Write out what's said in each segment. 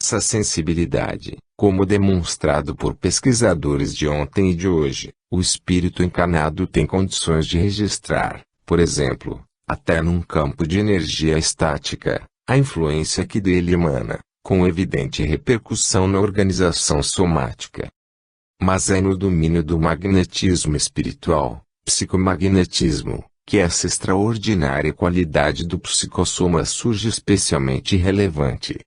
essa sensibilidade, como demonstrado por pesquisadores de ontem e de hoje, o espírito encarnado tem condições de registrar, por exemplo, até num campo de energia estática, a influência que dele emana, com evidente repercussão na organização somática. Mas é no domínio do magnetismo espiritual, psicomagnetismo, que essa extraordinária qualidade do psicossoma surge especialmente relevante.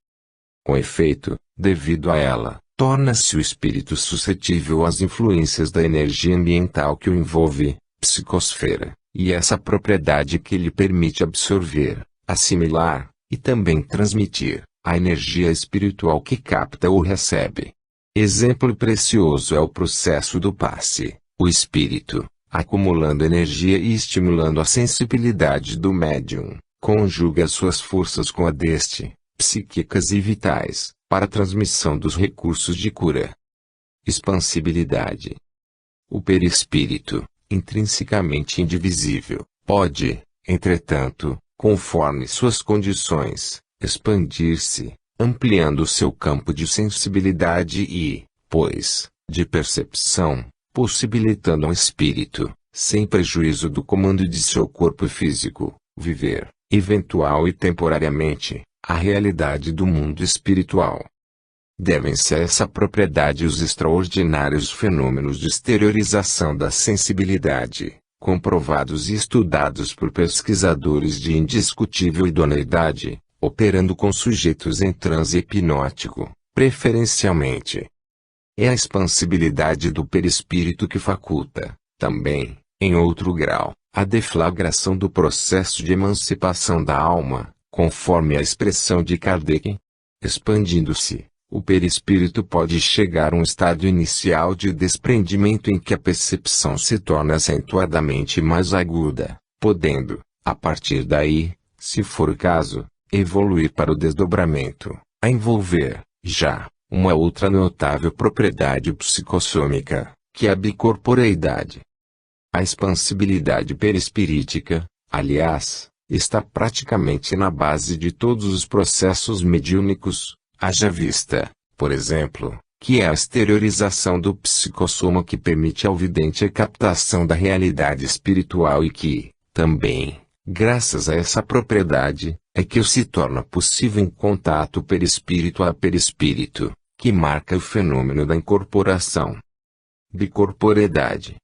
Com efeito, devido a ela, torna-se o espírito suscetível às influências da energia ambiental que o envolve, psicosfera, e essa propriedade que lhe permite absorver, assimilar, e também transmitir, a energia espiritual que capta ou recebe. Exemplo precioso é o processo do passe, o espírito, acumulando energia e estimulando a sensibilidade do médium, conjuga suas forças com a deste, psíquicas e vitais, para a transmissão dos recursos de cura. Expansibilidade. O perispírito, intrinsecamente indivisível, pode, entretanto, conforme suas condições, expandir-se, ampliando seu campo de sensibilidade e, pois, de percepção, possibilitando ao espírito, sem prejuízo do comando de seu corpo físico, viver, eventual e temporariamente, a realidade do mundo espiritual. Devem-se a essa propriedade os extraordinários fenômenos de exteriorização da sensibilidade, comprovados e estudados por pesquisadores de indiscutível idoneidade, operando com sujeitos em transe hipnótico, preferencialmente. É a expansibilidade do perispírito que faculta, também, em outro grau, a deflagração do processo de emancipação da alma, conforme a expressão de Kardec. Expandindo-se, o perispírito pode chegar a um estado inicial de desprendimento em que a percepção se torna acentuadamente mais aguda, podendo, a partir daí, se for o caso, evoluir para o desdobramento, a envolver, já, uma outra notável propriedade psicossômica, que é a bicorporeidade. A expansibilidade perispirítica, aliás, está praticamente na base de todos os processos mediúnicos, haja vista, por exemplo, que é a exteriorização do psicossoma que permite ao vidente a captação da realidade espiritual e que, também, graças a essa propriedade, é que se torna possível em contato perispírito a perispírito, que marca o fenômeno da incorporação. Bicorporeidade.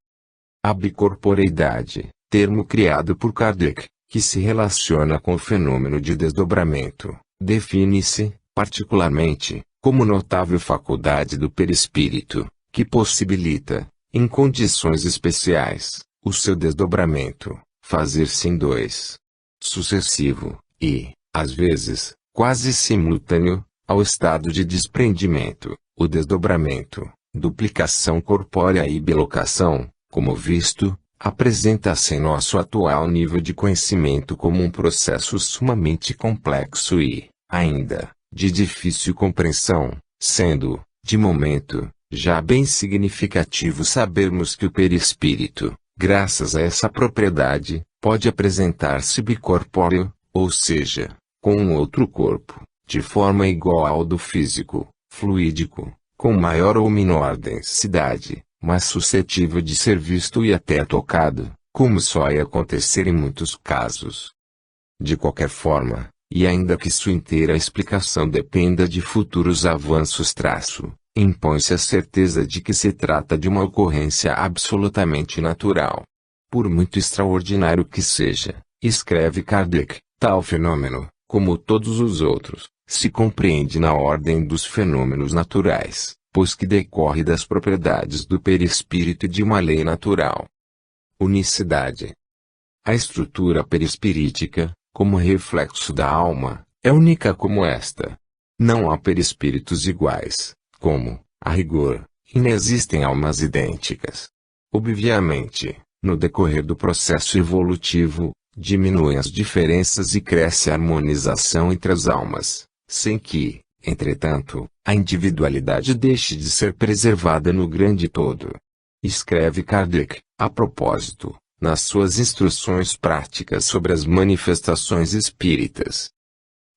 A bicorporeidade, termo criado por Kardec, que se relaciona com o fenômeno de desdobramento, define-se, particularmente, como notável faculdade do perispírito, que possibilita, em condições especiais, o seu desdobramento, fazer-se em dois, sucessivo, e, às vezes, quase simultâneo, ao estado de desprendimento, o desdobramento, duplicação corpórea e bilocação, como visto, apresenta-se em nosso atual nível de conhecimento como um processo sumamente complexo e, ainda, de difícil compreensão, sendo, de momento, já bem significativo sabermos que o perispírito, graças a essa propriedade, pode apresentar-se bicorpóreo, ou seja, com um outro corpo, de forma igual ao do físico, fluídico, com maior ou menor densidade, mas suscetível de ser visto e até tocado, como só é acontecer em muitos casos. De qualquer forma, e ainda que sua inteira explicação dependa de futuros avanços impõe-se a certeza de que se trata de uma ocorrência absolutamente natural. Por muito extraordinário que seja, escreve Kardec, tal fenômeno, como todos os outros, se compreende na ordem dos fenômenos naturais, pois que decorre das propriedades do perispírito e de uma lei natural. Unicidade. A estrutura perispirítica, como reflexo da alma, é única como esta. Não há perispíritos iguais, como, a rigor, inexistem almas idênticas. Obviamente, no decorrer do processo evolutivo, diminuem as diferenças e cresce a harmonização entre as almas, sem que, entretanto, a individualidade deixe de ser preservada no grande todo. Escreve Kardec, a propósito, nas suas instruções práticas sobre as manifestações espíritas.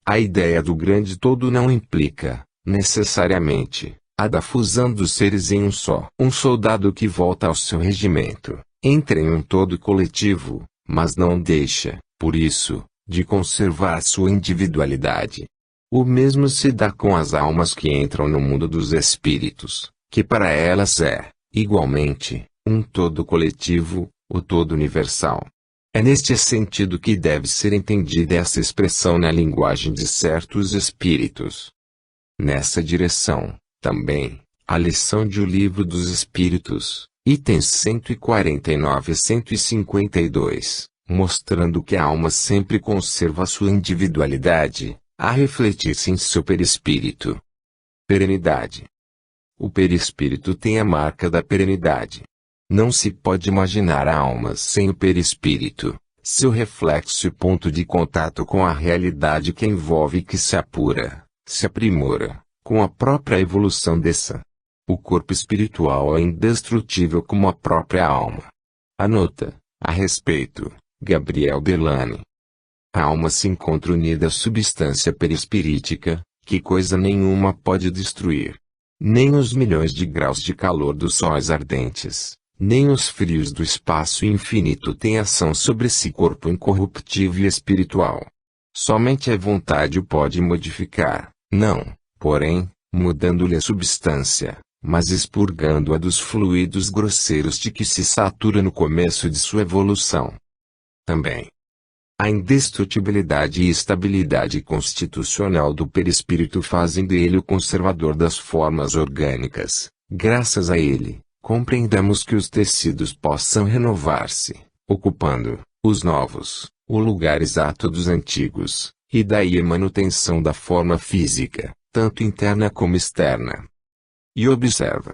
A ideia do grande todo não implica, necessariamente, a da fusão dos seres em um só. Um soldado que volta ao seu regimento, entra em um todo coletivo, mas não deixa, por isso, de conservar sua individualidade. O mesmo se dá com as almas que entram no mundo dos espíritos, que para elas é, igualmente, um todo coletivo, o todo universal. É neste sentido que deve ser entendida essa expressão na linguagem de certos espíritos. Nessa direção, também, a lição de O Livro dos Espíritos, itens 149 e 152, mostrando que a alma sempre conserva sua individualidade, a refletir-se em seu perispírito. Perenidade. O perispírito tem a marca da perenidade. Não se pode imaginar a alma sem o perispírito, seu reflexo e ponto de contato com a realidade que envolve e que se apura, se aprimora, com a própria evolução dessa. O corpo espiritual é indestrutível como a própria alma. A nota, a respeito, Gabriel Delane. A alma se encontra unida à substância perispirítica, que coisa nenhuma pode destruir. Nem os milhões de graus de calor dos sóis ardentes, nem os frios do espaço infinito têm ação sobre esse corpo incorruptível e espiritual. Somente a vontade o pode modificar, não, porém, mudando-lhe a substância, mas expurgando-a dos fluidos grosseiros de que se satura no começo de sua evolução. Também, a indestrutibilidade e estabilidade constitucional do perispírito fazem dele o conservador das formas orgânicas. Graças a ele, compreendamos que os tecidos possam renovar-se, ocupando, os novos, o lugar exato dos antigos, e daí a manutenção da forma física, tanto interna como externa. E observa.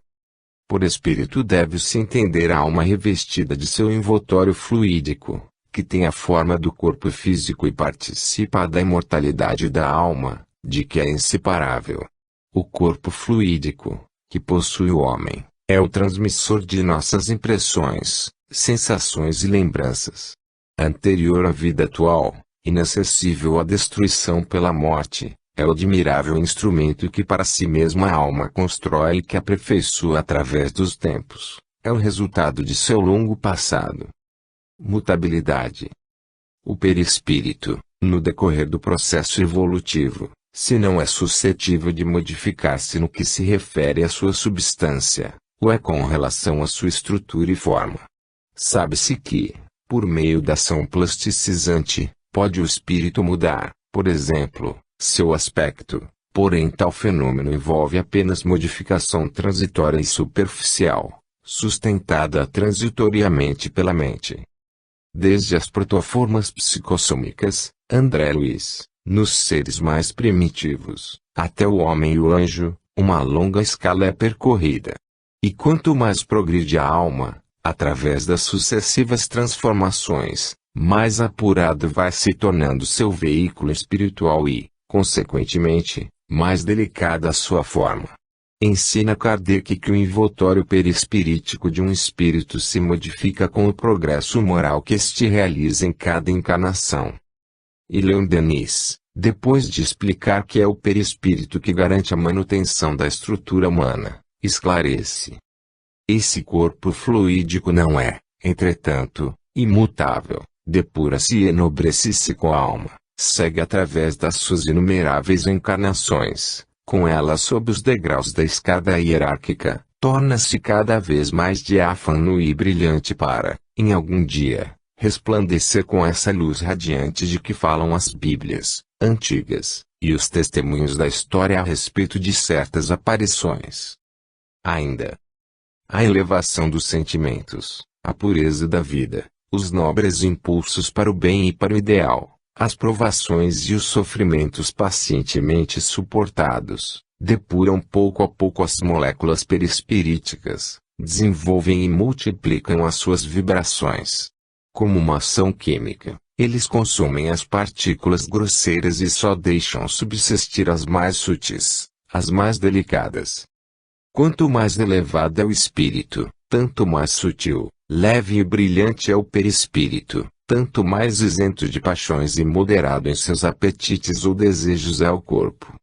Por espírito deve-se entender a alma revestida de seu envoltório fluídico, que tem a forma do corpo físico e participa da imortalidade da alma, de que é inseparável. O corpo fluídico, que possui o homem, é o transmissor de nossas impressões, sensações e lembranças. Anterior à vida atual, inacessível à destruição pela morte, é o admirável instrumento que para si mesma a alma constrói e que aperfeiçoa através dos tempos. É o resultado de seu longo passado. Mutabilidade. O perispírito, no decorrer do processo evolutivo, se não é suscetível de modificar-se no que se refere à sua substância, ou é com relação à sua estrutura e forma. Sabe-se que, por meio da ação plasticizante, pode o espírito mudar, por exemplo, seu aspecto, porém tal fenômeno envolve apenas modificação transitória e superficial, sustentada transitoriamente pela mente. Desde as protoformas psicossômicas, André Luiz, nos seres mais primitivos, até o homem e o anjo, uma longa escala é percorrida. E quanto mais progride a alma, através das sucessivas transformações, mais apurado vai se tornando seu veículo espiritual e, consequentemente, mais delicada a sua forma. Ensina Kardec que o envoltório perispirítico de um espírito se modifica com o progresso moral que este realiza em cada encarnação. E Leon Denis, depois de explicar que é o perispírito que garante a manutenção da estrutura humana, esclarece. Esse corpo fluídico não é, entretanto, imutável, depura-se e enobrece-se com a alma, segue através das suas inumeráveis encarnações. Com ela sob os degraus da escada hierárquica, torna-se cada vez mais diáfano e brilhante para, em algum dia, resplandecer com essa luz radiante de que falam as Bíblias antigas, e os testemunhos da história a respeito de certas aparições. Ainda, a elevação dos sentimentos, a pureza da vida, os nobres impulsos para o bem e para o ideal, as provações e os sofrimentos pacientemente suportados, depuram pouco a pouco as moléculas perispiríticas, desenvolvem e multiplicam as suas vibrações. Como uma ação química, eles consomem as partículas grosseiras e só deixam subsistir as mais sutis, as mais delicadas. Quanto mais elevado é o espírito, tanto mais sutil, leve e brilhante é o perispírito. Tanto mais isento de paixões e moderado em seus apetites ou desejos é o corpo.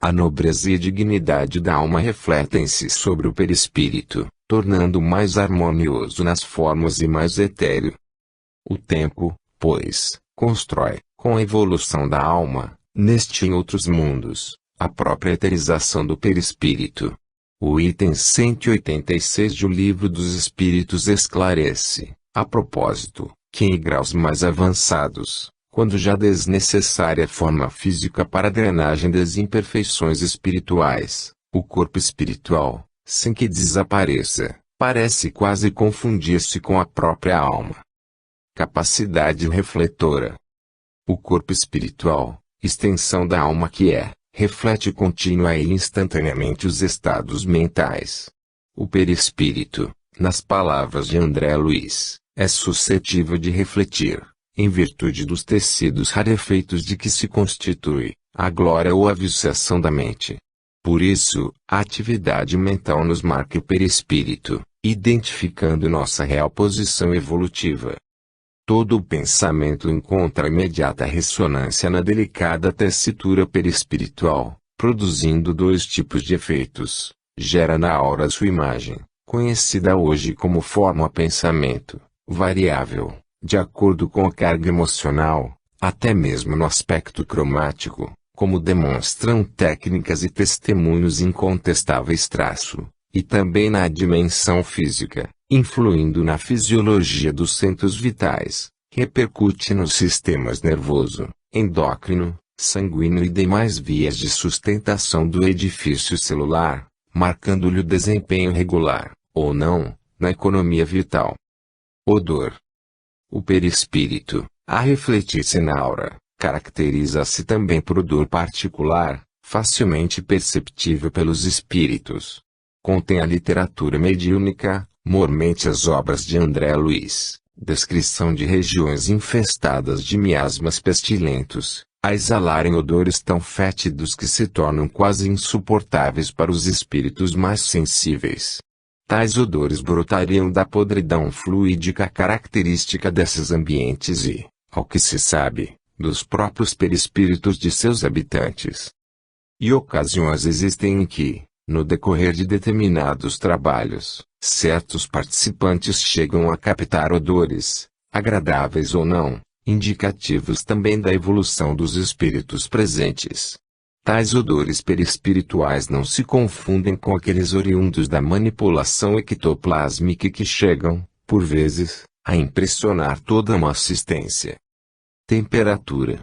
A nobreza e a dignidade da alma refletem-se sobre o perispírito, tornando-o mais harmonioso nas formas e mais etéreo. O tempo, pois, constrói, com a evolução da alma, neste e em outros mundos, a própria eterização do perispírito. O item 186 de O Livro dos Espíritos esclarece, a propósito, que em graus mais avançados, quando já desnecessária forma física para a drenagem das imperfeições espirituais, o corpo espiritual, sem que desapareça, parece quase confundir-se com a própria alma. Capacidade refletora. O corpo espiritual, extensão da alma que é, reflete contínua e instantaneamente os estados mentais. O perispírito, nas palavras de André Luiz, é suscetível de refletir, em virtude dos tecidos rarefeitos de que se constitui, a glória ou a viciação da mente. Por isso, a atividade mental nos marca o perispírito, identificando nossa real posição evolutiva. Todo o pensamento encontra imediata ressonância na delicada tessitura perispiritual, produzindo dois tipos de efeitos. Gera na aura sua imagem, conhecida hoje como forma pensamento, variável, de acordo com a carga emocional, até mesmo no aspecto cromático, como demonstram técnicas e testemunhos incontestáveis. E também na dimensão física, influindo na fisiologia dos centros vitais, repercute nos sistemas nervoso, endócrino, sanguíneo e demais vias de sustentação do edifício celular, marcando-lhe o desempenho regular, ou não, na economia vital. Odor. O perispírito, a refletir-se na aura, caracteriza-se também por odor particular, facilmente perceptível pelos espíritos. Contém a literatura mediúnica, mormente as obras de André Luiz, descrição de regiões infestadas de miasmas pestilentos, a exalarem odores tão fétidos que se tornam quase insuportáveis para os espíritos mais sensíveis. Tais odores brotariam da podridão fluídica característica desses ambientes e, ao que se sabe, dos próprios perispíritos de seus habitantes. E ocasiões existem em que, no decorrer de determinados trabalhos, certos participantes chegam a captar odores, agradáveis ou não, indicativos também da evolução dos espíritos presentes. Tais odores perispirituais não se confundem com aqueles oriundos da manipulação ectoplásmica que chegam, por vezes, a impressionar toda uma assistência. Temperatura.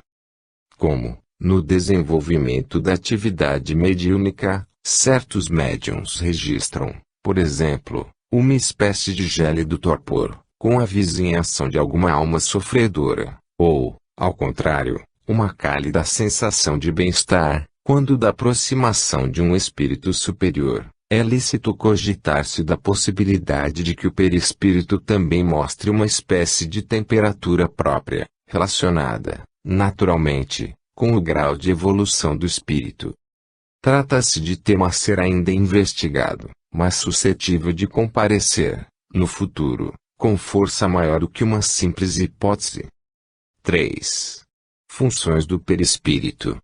Como, no desenvolvimento da atividade mediúnica, certos médiuns registram, por exemplo, uma espécie de gélido torpor, com a vizinhação de alguma alma sofredora, ou, ao contrário, uma cálida sensação de bem-estar, quando da aproximação de um espírito superior, é lícito cogitar-se da possibilidade de que o perispírito também mostre uma espécie de temperatura própria, relacionada, naturalmente, com o grau de evolução do espírito. Trata-se de tema a ser ainda investigado, mas suscetível de comparecer, no futuro, com força maior do que uma simples hipótese. 3. Funções do perispírito.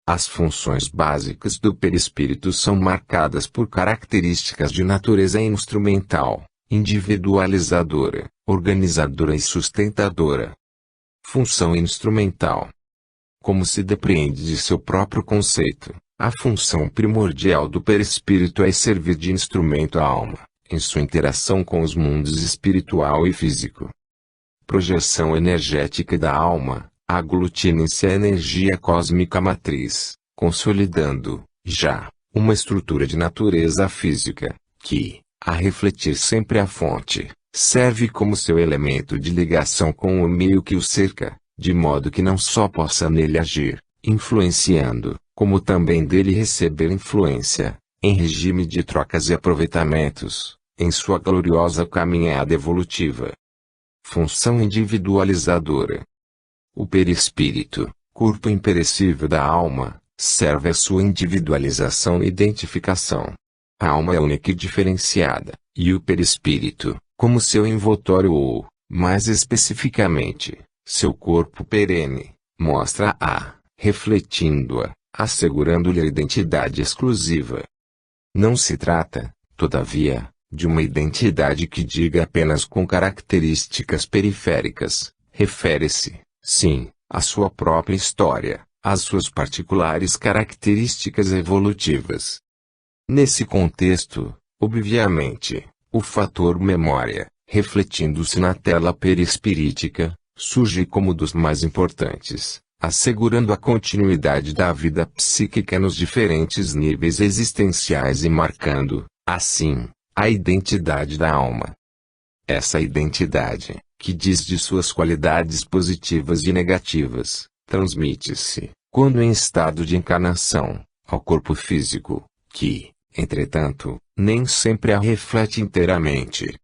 As funções básicas do perispírito são marcadas por características de natureza instrumental, individualizadora, organizadora e sustentadora. Função instrumental. Como se depreende de seu próprio conceito, a função primordial do perispírito é servir de instrumento à alma, em sua interação com os mundos espiritual e físico. Projeção energética da alma, aglutina-se a energia cósmica matriz, consolidando, já, uma estrutura de natureza física, que, a refletir sempre a fonte, serve como seu elemento de ligação com o meio que o cerca, de modo que não só possa nele agir, influenciando, como também dele receber influência, em regime de trocas e aproveitamentos, em sua gloriosa caminhada evolutiva. Função individualizadora. O perispírito, corpo imperecível da alma, serve à sua individualização e identificação. A alma é única e diferenciada, e o perispírito, como seu envoltório ou, mais especificamente, seu corpo perene, mostra-a, refletindo-a, assegurando-lhe a identidade exclusiva. Não se trata, todavia, de uma identidade que diga apenas com características periféricas. Refere-se, sim, à sua própria história, às suas particulares características evolutivas. Nesse contexto, obviamente, o fator memória, refletindo-se na tela perispirítica, surge como dos mais importantes, assegurando a continuidade da vida psíquica nos diferentes níveis existenciais e marcando, assim, a identidade da alma. Essa identidade, que diz de suas qualidades positivas e negativas, transmite-se, quando em estado de encarnação, ao corpo físico, que, entretanto, nem sempre a reflete inteiramente.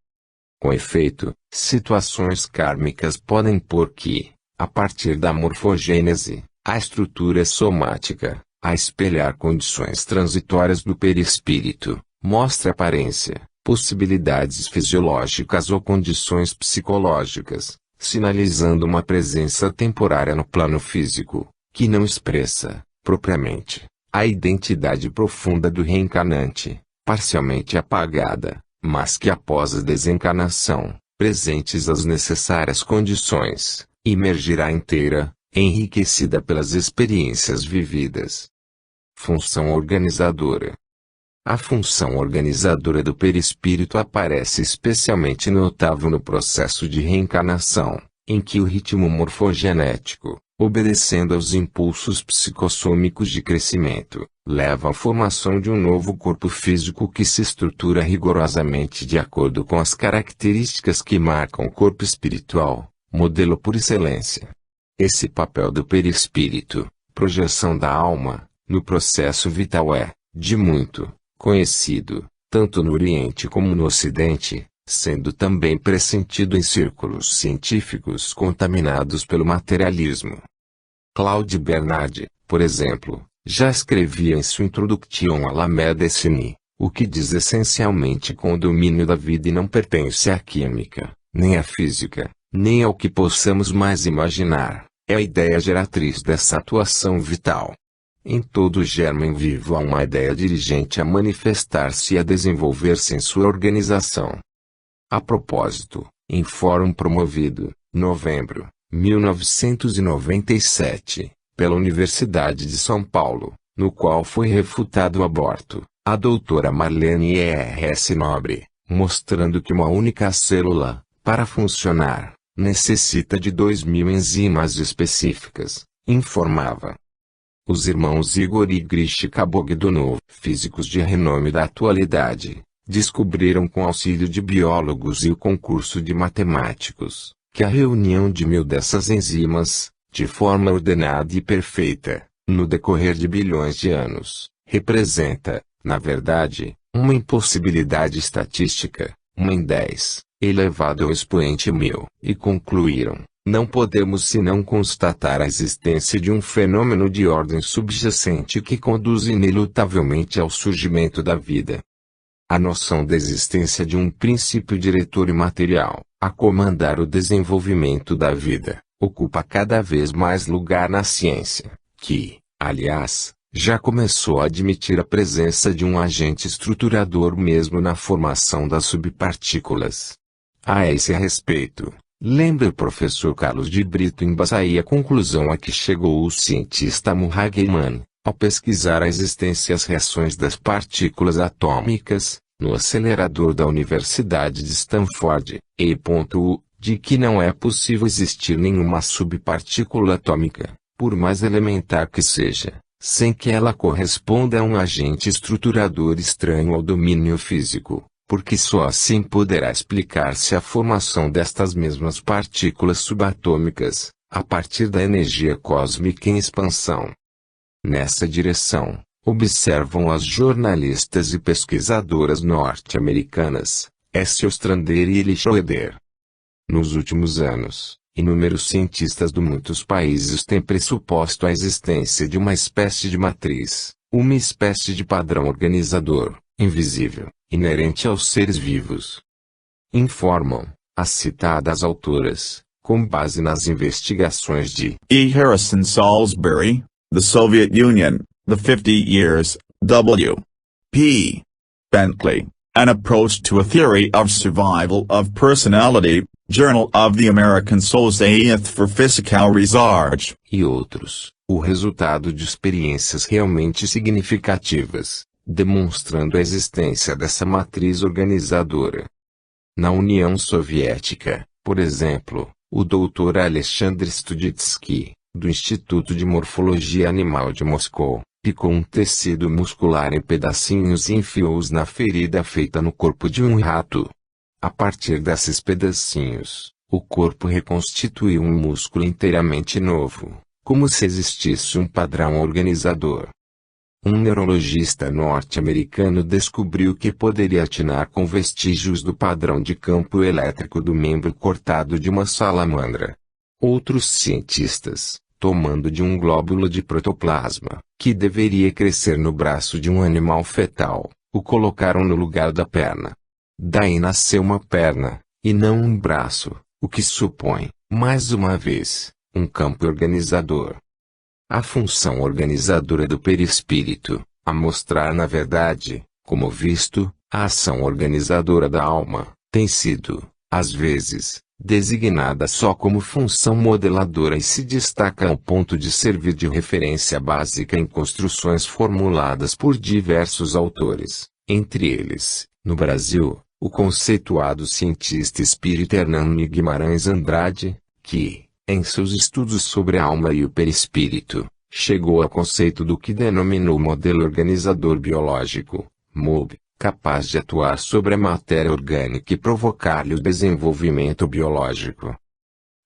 Com efeito, situações kármicas podem pôr que, a partir da morfogênese, a estrutura somática, a espelhar condições transitórias do perispírito, mostra aparência, possibilidades fisiológicas ou condições psicológicas, sinalizando uma presença temporária no plano físico, que não expressa, propriamente, a identidade profunda do reencarnante, parcialmente apagada, mas que após a desencarnação, presentes as necessárias condições, emergirá inteira, enriquecida pelas experiências vividas. Função organizadora. A função organizadora do perispírito aparece especialmente notável no processo de reencarnação, em que o ritmo morfogenético, obedecendo aos impulsos psicossômicos de crescimento, leva à formação de um novo corpo físico que se estrutura rigorosamente de acordo com as características que marcam o corpo espiritual, modelo por excelência. Esse papel do perispírito, projeção da alma, no processo vital é, de muito, conhecido, tanto no Oriente como no Ocidente, sendo também pressentido em círculos científicos contaminados pelo materialismo. Claude Bernard, por exemplo, já escrevia em sua Introduction à la Médecine, o que diz essencialmente com o domínio da vida e não pertence à química, nem à física, nem ao que possamos mais imaginar, é a ideia geratriz dessa atuação vital. Em todo germen vivo há uma ideia dirigente a manifestar-se e a desenvolver-se em sua organização. A propósito, em fórum promovido, novembro, 1997, pela Universidade de São Paulo, no qual foi refutado o aborto, a doutora Marlene E.R.S. Nobre, mostrando que uma única célula, para funcionar, necessita de 2.000 enzimas específicas, informava. Os irmãos Igor e Grishka Bogdanov, físicos de renome da atualidade, descobriram com auxílio de biólogos e o concurso de matemáticos, que a reunião de 1.000 dessas enzimas, de forma ordenada e perfeita, no decorrer de bilhões de anos, representa, na verdade, uma impossibilidade estatística, 1 em 10, elevado ao expoente 1.000, e concluíram: não podemos senão constatar a existência de um fenômeno de ordem subjacente que conduz inelutavelmente ao surgimento da vida. A noção da existência de um princípio diretor imaterial, a comandar o desenvolvimento da vida, ocupa cada vez mais lugar na ciência, que, aliás, já começou a admitir a presença de um agente estruturador mesmo na formação das subpartículas. A esse respeito, lembra o professor Carlos de Brito Embaçaí a conclusão a que chegou o cientista Murray Gell-Mann, ao pesquisar a existência e as reações das partículas atômicas, no acelerador da Universidade de Stanford, e.u., de que não é possível existir nenhuma subpartícula atômica, por mais elementar que seja, sem que ela corresponda a um agente estruturador estranho ao domínio físico, porque só assim poderá explicar-se a formação destas mesmas partículas subatômicas, a partir da energia cósmica em expansão. Nessa direção, observam as jornalistas e pesquisadoras norte-americanas, S. Ostrander e Eli Schroeder. Nos últimos anos, inúmeros cientistas de muitos países têm pressuposto a existência de uma espécie de matriz, uma espécie de padrão organizador, invisível, inerente aos seres vivos. Informam as citadas autoras, com base nas investigações de E. Harrison Salisbury, the Soviet Union, The 50 Years, W. P. Bentley, An Approach to a Theory of Survival of Personality, Journal of the American Society for Physical Research. E outros, o resultado de experiências realmente significativas, demonstrando a existência dessa matriz organizadora. Na União Soviética, por exemplo, o Dr. Alexandre Studitsky, do Instituto de Morfologia Animal de Moscou, picou um tecido muscular em pedacinhos e enfiou-os na ferida feita no corpo de um rato. A partir desses pedacinhos, o corpo reconstituiu um músculo inteiramente novo, como se existisse um padrão organizador. Um neurologista norte-americano descobriu que poderia atinar com vestígios do padrão de campo elétrico do membro cortado de uma salamandra. Outros cientistas, tomando de um glóbulo de protoplasma, que deveria crescer no braço de um animal fetal, o colocaram no lugar da perna. Daí nasceu uma perna, e não um braço, o que supõe, mais uma vez, um campo organizador. A função organizadora do perispírito, a mostrar na verdade, como visto, a ação organizadora da alma, tem sido, às vezes, designada só como função modeladora e se destaca ao ponto de servir de referência básica em construções formuladas por diversos autores, entre eles, no Brasil, o conceituado cientista espírita Hernani Guimarães Andrade, que, em seus estudos sobre a alma e o perispírito, chegou ao conceito do que denominou modelo organizador biológico, MOB, capaz de atuar sobre a matéria orgânica e provocar-lhe o desenvolvimento biológico.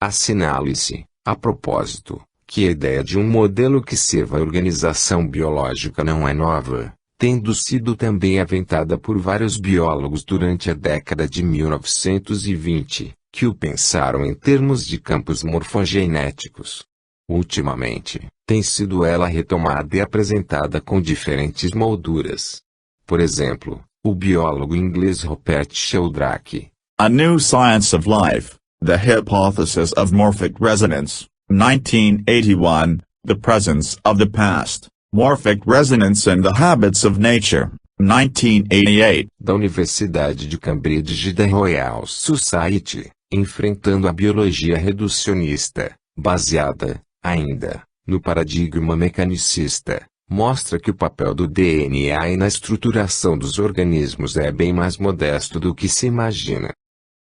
Assinale-se, a propósito, que a ideia de um modelo que sirva à organização biológica não é nova, tendo sido também aventada por vários biólogos durante a década de 1920, que o pensaram em termos de campos morfogenéticos. Ultimamente, tem sido ela retomada e apresentada com diferentes molduras. Por exemplo, o biólogo inglês Rupert Sheldrake. A New Science of Life, The Hypothesis of Morphic Resonance, 1981, The Presence of the Past, Morphic Resonance and the Habits of Nature, 1988. Da Universidade de Cambridge e da Royal Society, enfrentando a biologia reducionista, baseada, ainda, no paradigma mecanicista, mostra que o papel do DNA na estruturação dos organismos é bem mais modesto do que se imagina.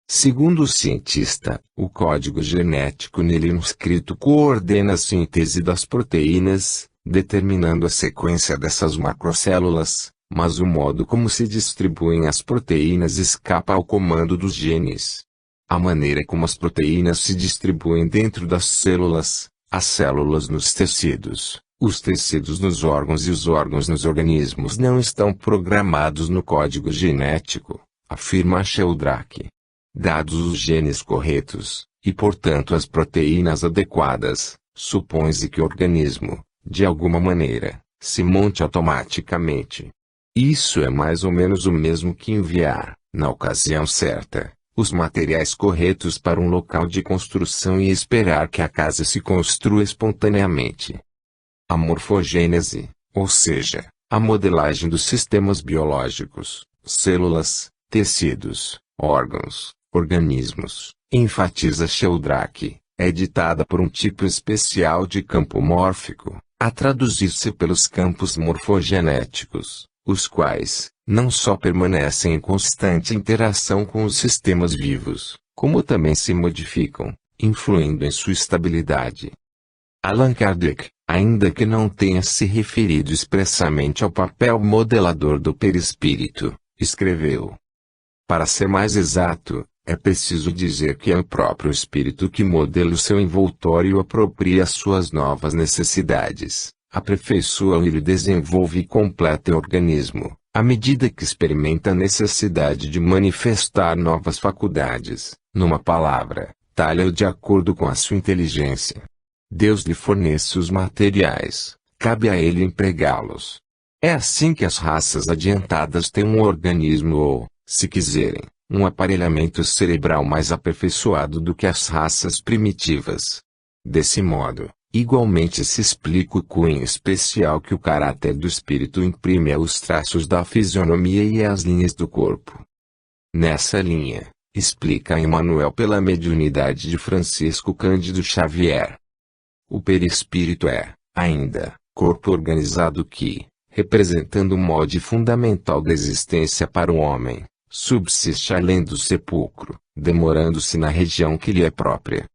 Segundo o cientista, o código genético nele inscrito coordena a síntese das proteínas, determinando a sequência dessas macrocélulas, mas o modo como se distribuem as proteínas escapa ao comando dos genes. A maneira como as proteínas se distribuem dentro das células, as células nos tecidos, os tecidos nos órgãos e os órgãos nos organismos não estão programados no código genético, afirma Sheldrake. Dados os genes corretos, e portanto as proteínas adequadas, supõe-se que o organismo, de alguma maneira, se monte automaticamente. Isso é mais ou menos o mesmo que enviar, na ocasião certa, os materiais corretos para um local de construção e esperar que a casa se construa espontaneamente. A morfogênese, ou seja, a modelagem dos sistemas biológicos, células, tecidos, órgãos, organismos, enfatiza Sheldrake, é ditada por um tipo especial de campo mórfico, a traduzir-se pelos campos morfogenéticos, os quais, não só permanecem em constante interação com os sistemas vivos, como também se modificam, influindo em sua estabilidade. Allan Kardec, ainda que não tenha se referido expressamente ao papel modelador do perispírito, escreveu. Para ser mais exato, é preciso dizer que é o próprio espírito que modela o seu envoltório e apropria as suas novas necessidades, aperfeiçoa e desenvolve e completa o organismo, à medida que experimenta a necessidade de manifestar novas faculdades, numa palavra, talha-o de acordo com a sua inteligência. Deus lhe fornece os materiais, cabe a ele empregá-los. É assim que as raças adiantadas têm um organismo ou, se quiserem, um aparelhamento cerebral mais aperfeiçoado do que as raças primitivas. Desse modo, Igualmente se explica o cunho especial que o caráter do espírito imprime aos traços da fisionomia e às linhas do corpo. Nessa linha, explica Emmanuel pela mediunidade de Francisco Cândido Xavier. O perispírito é, ainda, corpo organizado que, representando o molde fundamental da existência para o homem, subsiste além do sepulcro, demorando-se na região que lhe é própria.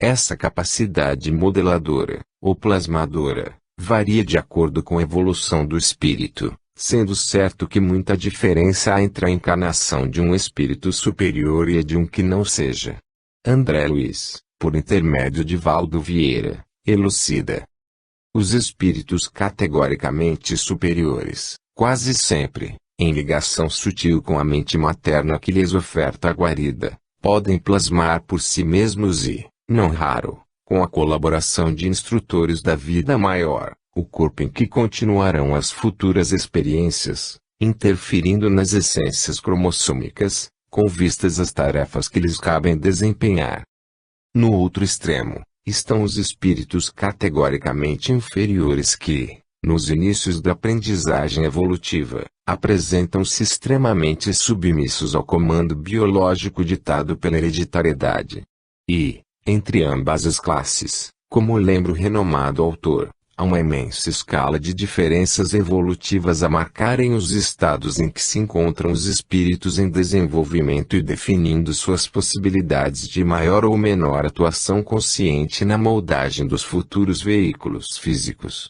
Essa capacidade modeladora, ou plasmadora, varia de acordo com a evolução do espírito, sendo certo que muita diferença há entre a encarnação de um espírito superior e a de um que não seja. André Luiz, por intermédio de Valdo Vieira, elucida. Os espíritos categoricamente superiores, quase sempre, em ligação sutil com a mente materna que lhes oferta a guarida, podem plasmar por si mesmos e, não raro, com a colaboração de instrutores da vida maior, o corpo em que continuarão as futuras experiências, interferindo nas essências cromossômicas, com vistas às tarefas que lhes cabem desempenhar. No outro extremo, estão os espíritos categoricamente inferiores que, nos inícios da aprendizagem evolutiva, apresentam-se extremamente submissos ao comando biológico ditado pela hereditariedade. E, entre ambas as classes, como lembra o renomado autor, há uma imensa escala de diferenças evolutivas a marcarem os estados em que se encontram os espíritos em desenvolvimento e definindo suas possibilidades de maior ou menor atuação consciente na moldagem dos futuros veículos físicos.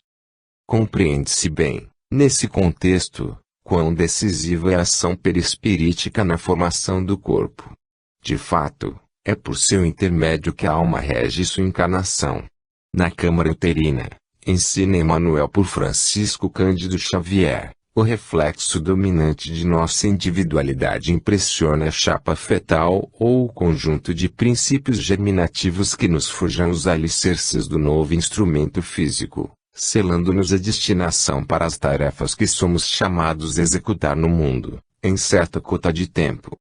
Compreende-se bem, nesse contexto, quão decisiva é a ação perispirítica na formação do corpo. De fato, é por seu intermédio que a alma rege sua encarnação. Na câmara uterina, ensina Emmanuel por Francisco Cândido Xavier, o reflexo dominante de nossa individualidade impressiona a chapa fetal ou o conjunto de princípios germinativos que nos forjam os alicerces do novo instrumento físico, selando-nos a destinação para as tarefas que somos chamados a executar no mundo, em certa cota de tempo.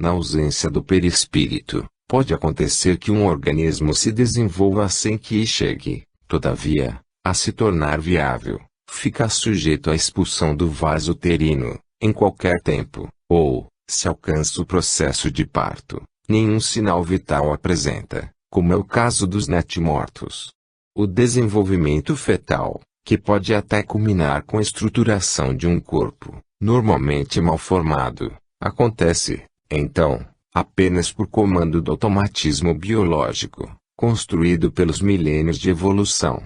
Na ausência do perispírito, pode acontecer que um organismo se desenvolva sem que chegue, todavia, a se tornar viável, fica sujeito à expulsão do vaso uterino, em qualquer tempo, ou, se alcança o processo de parto, nenhum sinal vital apresenta, como é o caso dos natimortos. O desenvolvimento fetal, que pode até culminar com a estruturação de um corpo, normalmente mal formado, acontece, então, apenas por comando do automatismo biológico, construído pelos milênios de evolução.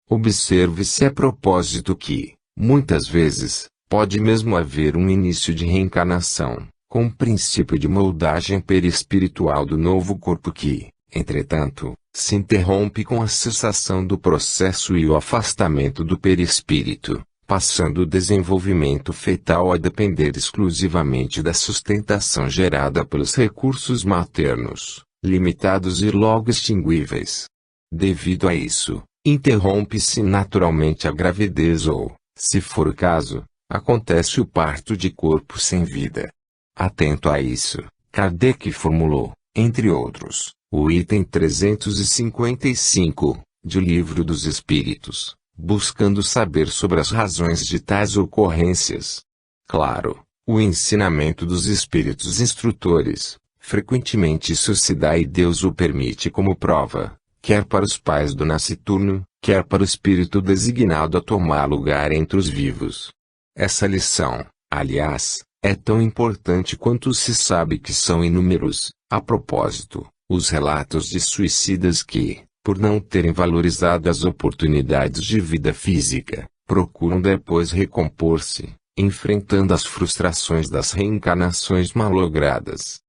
Observe-se a propósito que, muitas vezes, pode mesmo haver um início de reencarnação, com o princípio de moldagem perispiritual do novo corpo que, entretanto, se interrompe com a cessação do processo e o afastamento do perispírito, passando o desenvolvimento fetal a depender exclusivamente da sustentação gerada pelos recursos maternos, limitados e logo extinguíveis. Devido a isso, interrompe-se naturalmente a gravidez ou, se for o caso, acontece o parto de corpo sem vida. Atento a isso, Kardec formulou, entre outros, o item 355, de O Livro dos Espíritos, buscando saber sobre as razões de tais ocorrências. Claro, o ensinamento dos espíritos instrutores, frequentemente isso se dá e Deus o permite como prova, quer para os pais do nasciturno, quer para o espírito designado a tomar lugar entre os vivos. Essa lição, aliás, é tão importante quanto se sabe que são inúmeros, a propósito, os relatos de suicidas que, por não terem valorizado as oportunidades de vida física, procuram depois recompor-se, enfrentando as frustrações das reencarnações malogradas.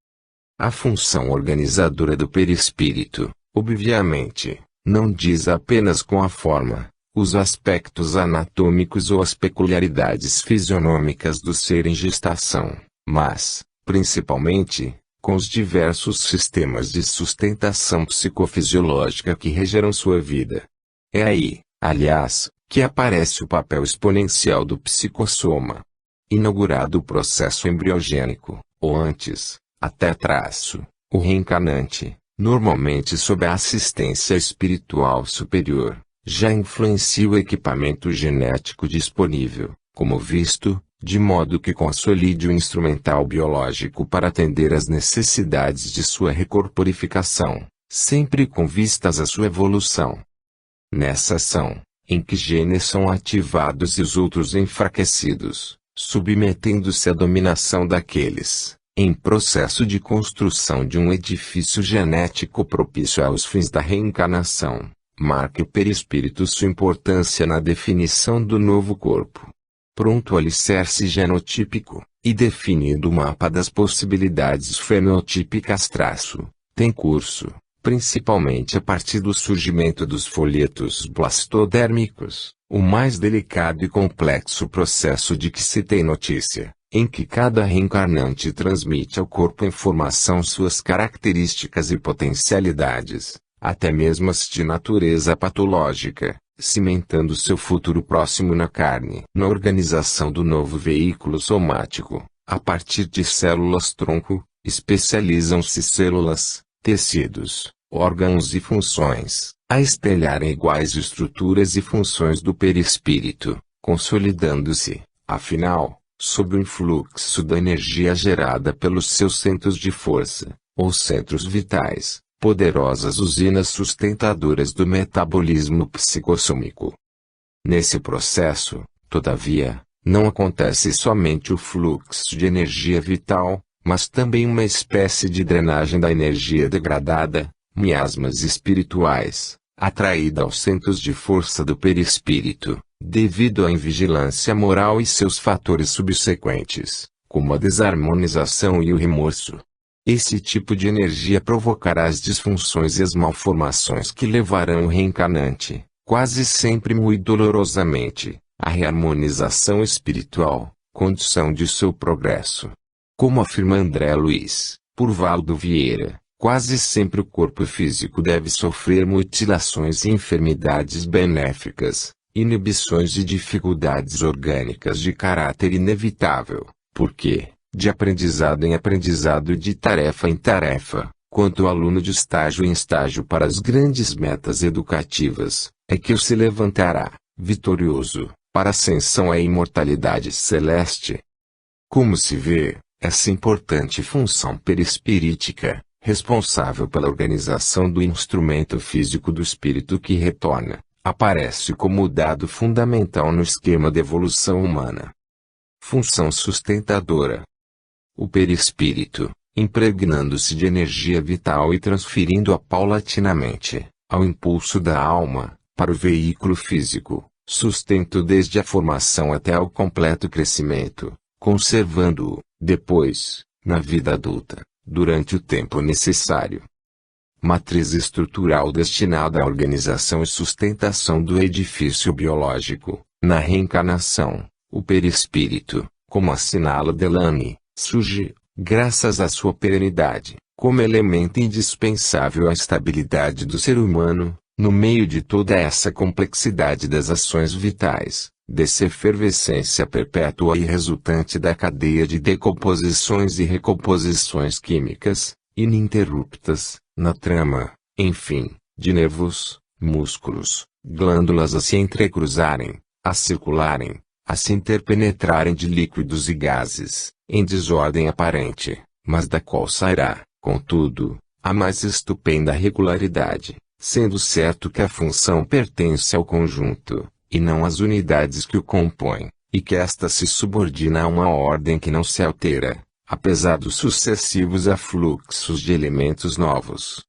A função organizadora do perispírito, obviamente, não diz apenas com a forma, os aspectos anatômicos ou as peculiaridades fisionômicas do ser em gestação, mas, principalmente, com os diversos sistemas de sustentação psicofisiológica que regerão sua vida. É aí, aliás, que aparece o papel exponencial do psicossoma. Inaugurado o processo embriogênico, ou antes, até traço, o reencarnante, normalmente sob a assistência espiritual superior, já influencia o equipamento genético disponível, como visto, de modo que consolide o instrumental biológico para atender às necessidades de sua recorporificação, sempre com vistas à sua evolução. Nessa ação, em que genes são ativados e os outros enfraquecidos, submetendo-se à dominação daqueles, em processo de construção de um edifício genético propício aos fins da reencarnação, marca o perispírito sua importância na definição do novo corpo. Pronto o alicerce genotípico, e definido o mapa das possibilidades fenotípicas tem curso, principalmente a partir do surgimento dos folhetos blastodérmicos, o mais delicado e complexo processo de que se tem notícia, em que cada reencarnante transmite ao corpo informação suas características e potencialidades, até mesmo as de natureza patológica, cimentando seu futuro próximo na carne. Na organização do novo veículo somático, a partir de células-tronco, especializam-se células, tecidos, órgãos e funções, a espelharem iguais estruturas e funções do perispírito, consolidando-se, afinal, sob o influxo da energia gerada pelos seus centros de força, ou centros vitais, poderosas usinas sustentadoras do metabolismo psicossômico. Nesse processo, todavia, não acontece somente o fluxo de energia vital, mas também uma espécie de drenagem da energia degradada, miasmas espirituais, atraída aos centros de força do perispírito, devido à invigilância moral e seus fatores subsequentes, como a desarmonização e o remorso. Esse tipo de energia provocará as disfunções e as malformações que levarão o reencarnante, quase sempre muito dolorosamente, à reharmonização espiritual, condição de seu progresso. Como afirma André Luiz, por Valdo Vieira, quase sempre o corpo físico deve sofrer mutilações e enfermidades benéficas, inibições e dificuldades orgânicas de caráter inevitável, porque, de aprendizado em aprendizado e de tarefa em tarefa, quanto aluno de estágio em estágio para as grandes metas educativas, é que se levantará, vitorioso, para a ascensão à imortalidade celeste. Como se vê, essa importante função perispirítica, responsável pela organização do instrumento físico do espírito que retorna, aparece como dado fundamental no esquema de evolução humana. Função sustentadora. O perispírito, impregnando-se de energia vital e transferindo-a paulatinamente, ao impulso da alma, para o veículo físico, sustenta-o desde a formação até ao completo crescimento, conservando-o, depois, na vida adulta, durante o tempo necessário. Matriz estrutural destinada à organização e sustentação do edifício biológico. Na reencarnação, o perispírito, como assinala Delany, surge, graças à sua perenidade, como elemento indispensável à estabilidade do ser humano, no meio de toda essa complexidade das ações vitais, dessa efervescência perpétua e resultante da cadeia de decomposições e recomposições químicas, ininterruptas, na trama, enfim, de nervos, músculos, glândulas a se entrecruzarem, a circularem, a se interpenetrarem de líquidos e gases, em desordem aparente, mas da qual sairá, contudo, a mais estupenda regularidade, sendo certo que a função pertence ao conjunto, e não às unidades que o compõem, e que esta se subordina a uma ordem que não se altera, apesar dos sucessivos afluxos de elementos novos.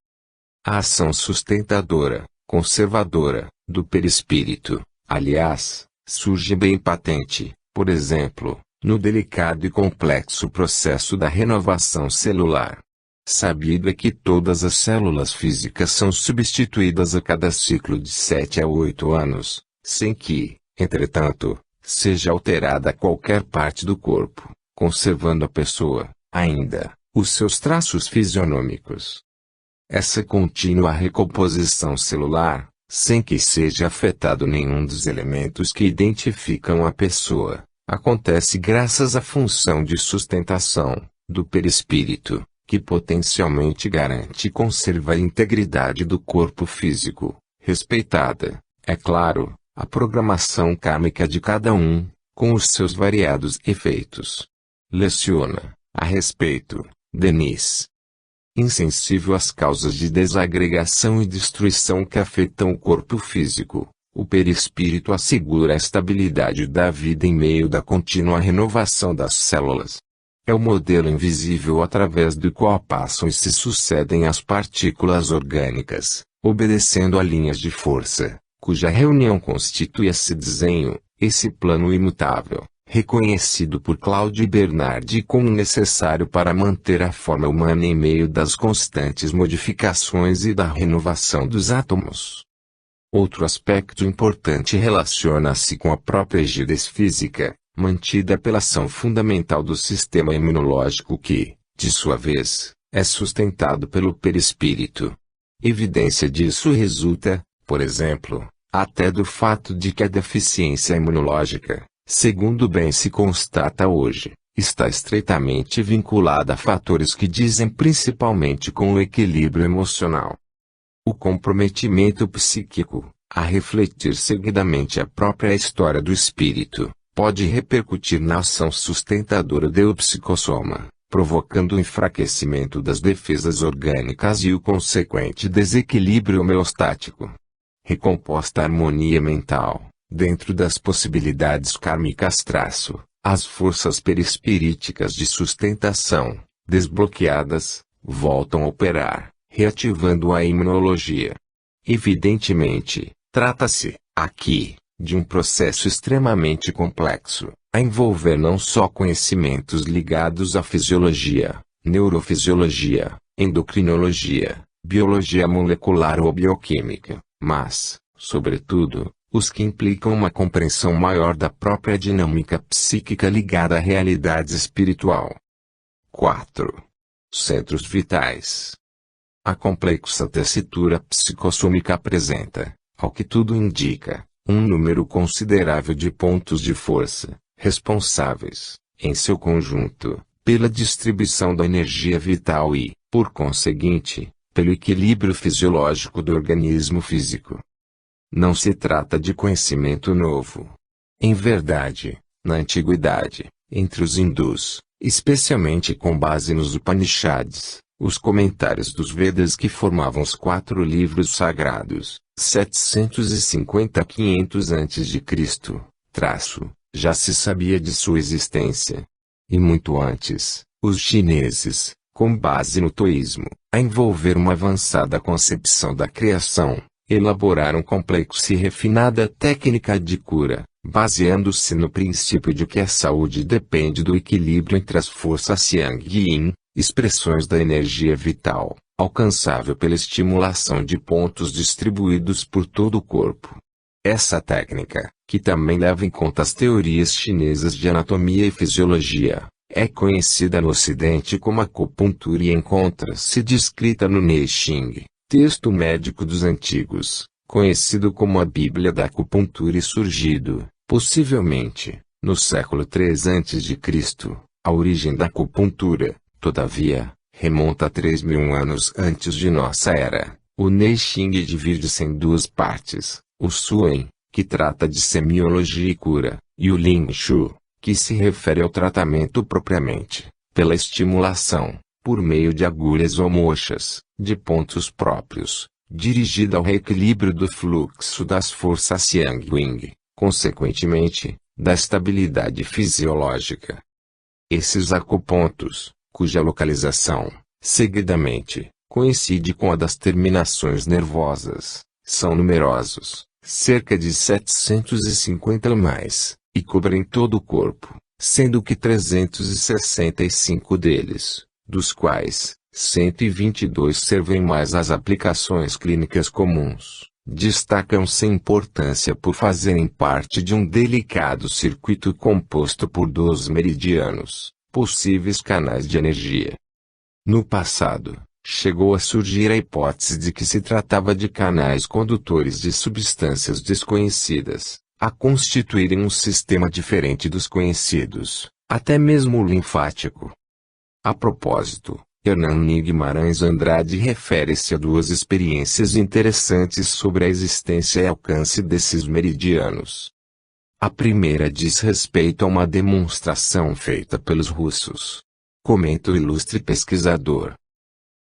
A ação sustentadora, conservadora, do perispírito, aliás, surge bem patente, por exemplo, no delicado e complexo processo da renovação celular. Sabido é que todas as células físicas são substituídas a cada ciclo de 7 a 8 anos, sem que, entretanto, seja alterada qualquer parte do corpo, conservando a pessoa, ainda, os seus traços fisionômicos. Essa contínua recomposição celular, sem que seja afetado nenhum dos elementos que identificam a pessoa, acontece graças à função de sustentação, do perispírito, que potencialmente garante e conserva a integridade do corpo físico, respeitada, é claro, a programação kármica de cada um, com os seus variados efeitos. Leciona, a respeito, Denise. Insensível às causas de desagregação e destruição que afetam o corpo físico, o perispírito assegura a estabilidade da vida em meio da contínua renovação das células. É o modelo invisível através do qual passam e se sucedem as partículas orgânicas, obedecendo a linhas de força, cuja reunião constitui esse desenho, esse plano imutável, reconhecido por Claude Bernardi como necessário para manter a forma humana em meio das constantes modificações e da renovação dos átomos. Outro aspecto importante relaciona-se com a própria rigidez física, mantida pela ação fundamental do sistema imunológico que, de sua vez, é sustentado pelo perispírito. Evidência disso resulta, por exemplo, até do fato de que a deficiência imunológica, segundo bem se constata hoje, está estreitamente vinculada a fatores que dizem principalmente com o equilíbrio emocional. O comprometimento psíquico, a refletir seguidamente a própria história do espírito, pode repercutir na ação sustentadora do psicossoma, provocando o enfraquecimento das defesas orgânicas e o consequente desequilíbrio homeostático. Recomposta a harmonia mental, dentro das possibilidades kármicas as forças perispiríticas de sustentação, desbloqueadas, voltam a operar, reativando a imunologia. Evidentemente, trata-se, aqui, de um processo extremamente complexo, a envolver não só conhecimentos ligados à fisiologia, neurofisiologia, endocrinologia, biologia molecular ou bioquímica, mas, sobretudo, os que implicam uma compreensão maior da própria dinâmica psíquica ligada à realidade espiritual. 4. Centros vitais. A complexa tessitura psicossômica apresenta, ao que tudo indica, um número considerável de pontos de força, responsáveis, em seu conjunto, pela distribuição da energia vital e, por conseguinte, pelo equilíbrio fisiológico do organismo físico. Não se trata de conhecimento novo. Em verdade, na antiguidade, entre os hindus, especialmente com base nos Upanishads, os comentários dos Vedas que formavam os 4 livros sagrados, 750 a 500 a.C., já se sabia de sua existência. E muito antes, os chineses, com base no taoísmo, a envolver uma avançada concepção da criação, elaboraram complexa e refinada técnica de cura, baseando-se no princípio de que a saúde depende do equilíbrio entre as forças Yang e Yin, expressões da energia vital, alcançável pela estimulação de pontos distribuídos por todo o corpo. Essa técnica, que também leva em conta as teorias chinesas de anatomia e fisiologia, é conhecida no Ocidente como acupuntura e encontra-se descrita no Neixing, texto médico dos antigos, conhecido como a Bíblia da Acupuntura e surgido, possivelmente, no século III a.C. A origem da acupuntura, todavia, remonta a 3.000 anos antes de nossa era. O Neixing divide-se em 2 partes, o Suen, que trata de semiologia e cura, e o Lingshu, que se refere ao tratamento propriamente, pela estimulação, por meio de agulhas ou mochas, de pontos próprios, dirigida ao reequilíbrio do fluxo das forças Yang-Yin, consequentemente, da estabilidade fisiológica. Esses acupontos, cuja localização, seguidamente, coincide com a das terminações nervosas, são numerosos, cerca de 750 ou mais, e cobrem todo o corpo, sendo que 365 deles, dos quais 122 servem mais às aplicações clínicas comuns, destacam-se importância por fazerem parte de um delicado circuito composto por 12 meridianos, possíveis canais de energia. No passado, chegou a surgir a hipótese de que se tratava de canais condutores de substâncias desconhecidas, a constituírem um sistema diferente dos conhecidos, até mesmo o linfático. A propósito, Hernani Guimarães Andrade refere-se a duas experiências interessantes sobre a existência e alcance desses meridianos. A primeira diz respeito a uma demonstração feita pelos russos. Comenta o ilustre pesquisador.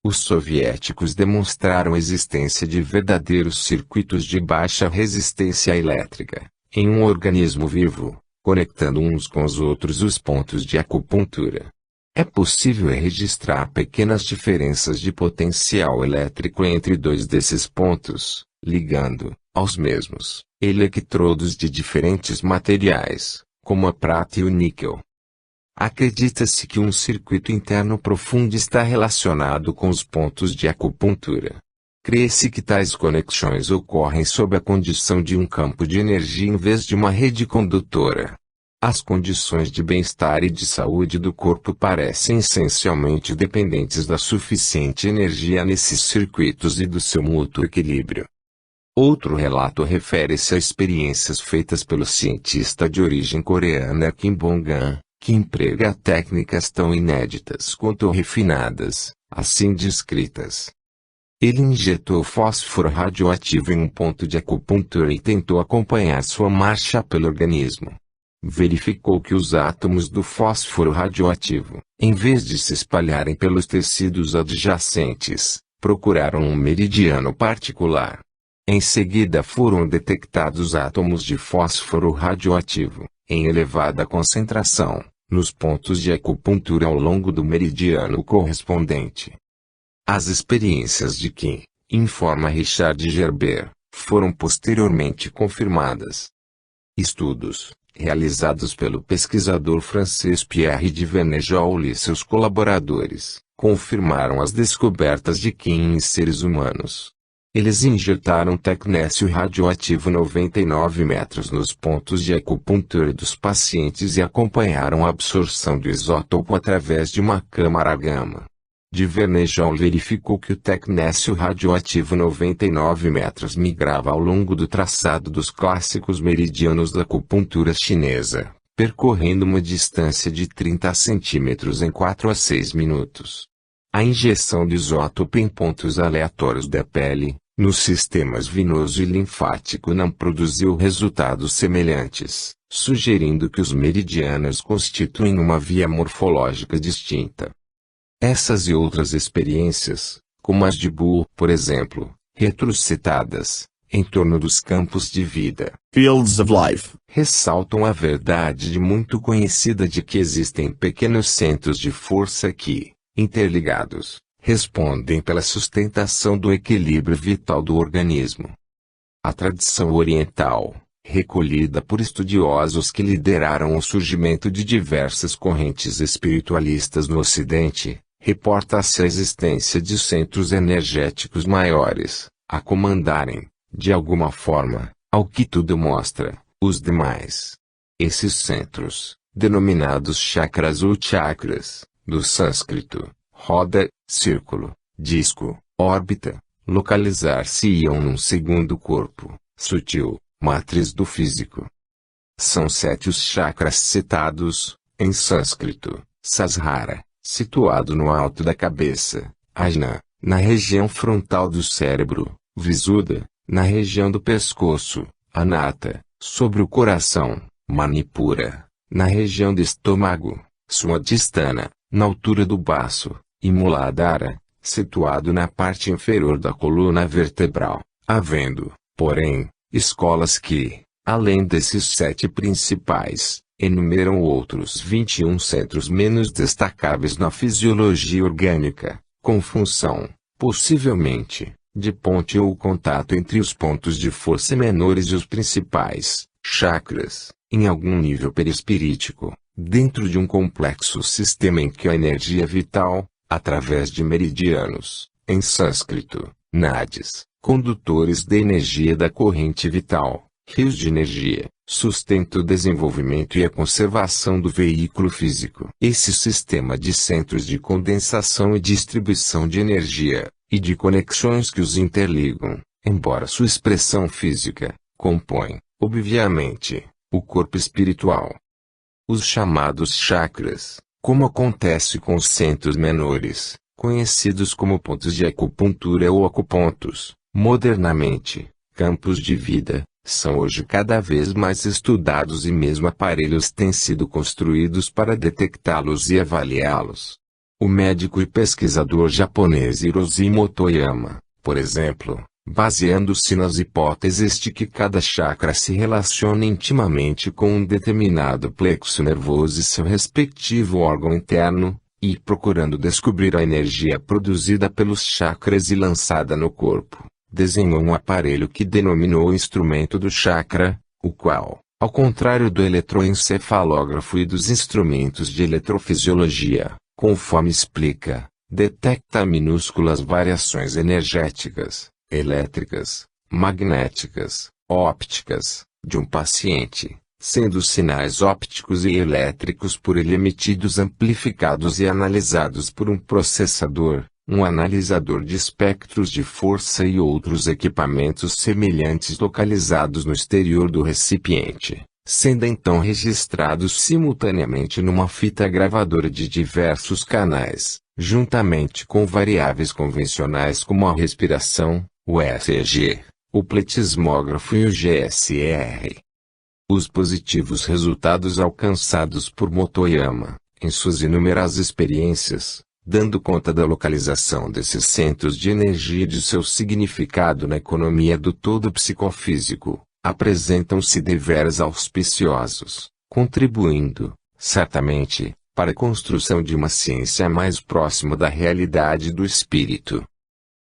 Os soviéticos demonstraram a existência de verdadeiros circuitos de baixa resistência elétrica, em um organismo vivo, conectando uns com os outros os pontos de acupuntura. É possível registrar pequenas diferenças de potencial elétrico entre dois desses pontos, ligando, aos mesmos, eletrodos de diferentes materiais, como a prata e o níquel. Acredita-se que um circuito interno profundo está relacionado com os pontos de acupuntura. Crê-se que tais conexões ocorrem sob a condição de um campo de energia em vez de uma rede condutora. As condições de bem-estar e de saúde do corpo parecem essencialmente dependentes da suficiente energia nesses circuitos e do seu mútuo equilíbrio. Outro relato refere-se a experiências feitas pelo cientista de origem coreana Kim Bong-an, que emprega técnicas tão inéditas quanto refinadas, assim descritas. Ele injetou fósforo radioativo em um ponto de acupuntura e tentou acompanhar sua marcha pelo organismo. Verificou que os átomos do fósforo radioativo, em vez de se espalharem pelos tecidos adjacentes, procuraram um meridiano particular. Em seguida foram detectados átomos de fósforo radioativo, em elevada concentração, nos pontos de acupuntura ao longo do meridiano correspondente. As experiências de Kim, informa Richard Gerber, foram posteriormente confirmadas. Estudos, realizados pelo pesquisador francês Pierre de Vernejoul e seus colaboradores, confirmaram as descobertas de Kim em seres humanos. Eles injetaram tecnécio radioativo 99 metros nos pontos de acupuntura dos pacientes e acompanharam a absorção do isótopo através de uma câmara gama. De Vernejoul verificou que o tecnécio radioativo 99 metros migrava ao longo do traçado dos clássicos meridianos da acupuntura chinesa, percorrendo uma distância de 30 centímetros em 4 a 6 minutos. A injeção de isótopo em pontos aleatórios da pele, nos sistemas venoso e linfático não produziu resultados semelhantes, sugerindo que os meridianos constituem uma via morfológica distinta. Essas e outras experiências, como as de Bull, por exemplo, retrocitadas, em torno dos campos de vida, Fields of Life, ressaltam a verdade muito conhecida de que existem pequenos centros de força que, interligados, respondem pela sustentação do equilíbrio vital do organismo. A tradição oriental, recolhida por estudiosos que lideraram o surgimento de diversas correntes espiritualistas no Ocidente, reporta-se a existência de centros energéticos maiores, a comandarem, de alguma forma, ao que tudo mostra, os demais. Esses centros, denominados chakras ou chakras, do sânscrito, roda, círculo, disco, órbita, localizar-se-iam num segundo corpo, sutil, matriz do físico. São 7 os chakras citados, em sânscrito, Sahasrara, situado no alto da cabeça, Ajna, na região frontal do cérebro, Visuddha, na região do pescoço, Anahata, sobre o coração, Manipura, na região do estômago, Swadhisthana, na altura do baço, e Muladhara, situado na parte inferior da coluna vertebral, havendo, porém, escolas que, além desses 7 principais, enumeram outros 21 centros menos destacáveis na fisiologia orgânica, com função, possivelmente, de ponte ou contato entre os pontos de força menores e os principais, chakras, em algum nível perispirítico, dentro de um complexo sistema em que a energia vital, através de meridianos, em sânscrito, nadis, condutores de energia da corrente vital, rios de energia, sustenta o desenvolvimento e a conservação do veículo físico. Esse sistema de centros de condensação e distribuição de energia, e de conexões que os interligam, embora sua expressão física, compõe, obviamente, o corpo espiritual. Os chamados chakras, como acontece com os centros menores, conhecidos como pontos de acupuntura ou acupontos, modernamente, campos de vida, são hoje cada vez mais estudados e mesmo aparelhos têm sido construídos para detectá-los e avaliá-los. O médico e pesquisador japonês Hiroshi Motoyama, por exemplo, baseando-se nas hipóteses de que cada chakra se relaciona intimamente com um determinado plexo nervoso e seu respectivo órgão interno, e procurando descobrir a energia produzida pelos chakras e lançada no corpo, desenhou um aparelho que denominou instrumento do chakra, o qual, ao contrário do eletroencefalógrafo e dos instrumentos de eletrofisiologia, conforme explica, detecta minúsculas variações energéticas, elétricas, magnéticas, ópticas, de um paciente, sendo os sinais ópticos e elétricos por ele emitidos amplificados e analisados por um processador, um analisador de espectros de força e outros equipamentos semelhantes localizados no exterior do recipiente, sendo então registrados simultaneamente numa fita gravadora de diversos canais, juntamente com variáveis convencionais como a respiração, o ECG, o pletismógrafo e o GSR. Os positivos resultados alcançados por Motoyama, em suas inúmeras experiências, dando conta da localização desses centros de energia e de seu significado na economia do todo psicofísico, apresentam-se deveras auspiciosos, contribuindo, certamente, para a construção de uma ciência mais próxima da realidade do espírito.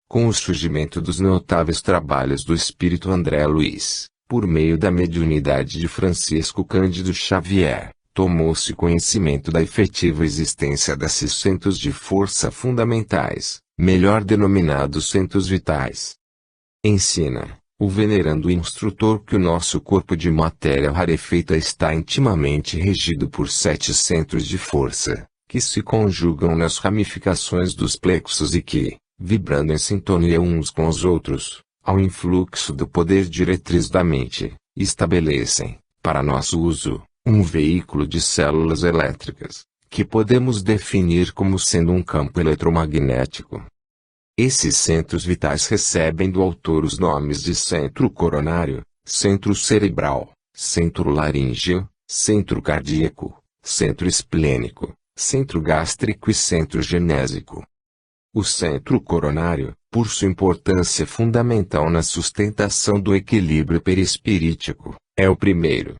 Com o surgimento dos notáveis trabalhos do espírito André Luiz, por meio da mediunidade de Francisco Cândido Xavier, tomou-se conhecimento da efetiva existência desses centros de força fundamentais, melhor denominados centros vitais. Ensina o venerando instrutor que o nosso corpo de matéria rarefeita está intimamente regido por 7 centros de força, que se conjugam nas ramificações dos plexos e que, vibrando em sintonia uns com os outros, ao influxo do poder diretriz da mente, estabelecem, para nosso uso, um veículo de células elétricas, que podemos definir como sendo um campo eletromagnético. Esses centros vitais recebem do autor os nomes de centro coronário, centro cerebral, centro laríngeo, centro cardíaco, centro esplênico, centro gástrico e centro genésico. O centro coronário, por sua importância fundamental na sustentação do equilíbrio perispirítico, é o primeiro.